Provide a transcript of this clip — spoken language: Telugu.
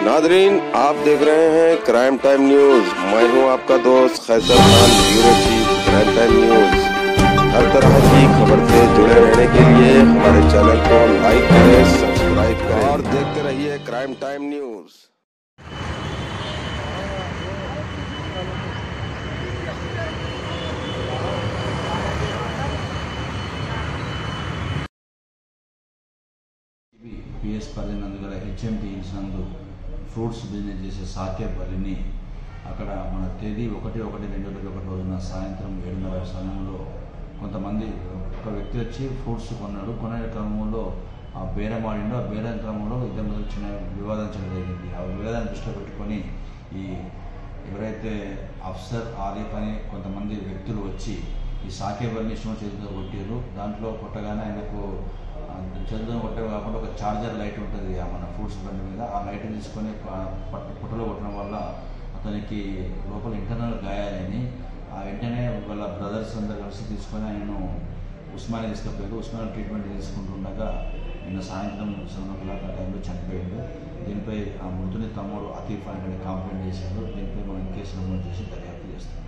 नादरीन, आप देख रहे हैं क्राइम टाइम न्यूज। मैं हूं आपका दोस्त Qaiser Khan, bureau chief Crime Time News. हर तरह की खबर से जुड़े रहने के लिए हमारे चैनल को लाइक करें, सब्सक्राइब करें और देखते रहिए क्राइम टाइम न्यूज। పిఎస్ పల్లి నందు గల హెచ్ఎంటీ నందు ఫ్రూట్స్ బిజినెస్ చేసే సాకేపల్లిని అక్కడ మన తేదీ 1/1/2021 రోజున సాయంత్రం 7:30 సమయంలో కొంతమంది ఒక వ్యక్తి వచ్చి ఫ్రూట్స్ కొన్నాడు. కొనే క్రమంలో ఆ బేరం ఆడిండు. ఆ బేరం క్రమంలో ఇద్దరి మధ్య చిన్న వివాదం జరిగింది. ఆ వివాదాన్ని దృష్టిలో పెట్టుకొని ఈ ఎవరైతే అఫ్సర్ ఆరిఫ్ అని కొంతమంది వ్యక్తులు వచ్చి ఈ సాకేపల్లిని ఇష్టం చేతితో కొట్టారు. దాంట్లో కొట్టగానే ఆయనకు చేతులను కొట్టడం కాకుండా ఒక చార్జర్ లైట్ ఉంటుంది మన ఫ్రూట్స్ బండి మీద, ఆ లైట్ తీసుకొని పుట్టలో కొట్టడం వల్ల అతనికి లోపల ఇంటర్నల్ గాయాలని వెంటనే వాళ్ళ బ్రదర్స్ అందరూ కలిసి తీసుకొని ఆయనను ఉస్మానియా తీసుకుపోయారు. ఉస్మానియా ట్రీట్మెంట్ తీసుకుంటుండగా నిన్న సాయంత్రం 7:00 టైంలో చనిపోయాడు. దీనిపై ఆ మృతుని తమ్ముడు అతీఫ్ అని కంప్లైంట్ చేశాడు. దీనిపై మనం కేసు నమోదు చేసి దర్యాప్తు చేస్తాం.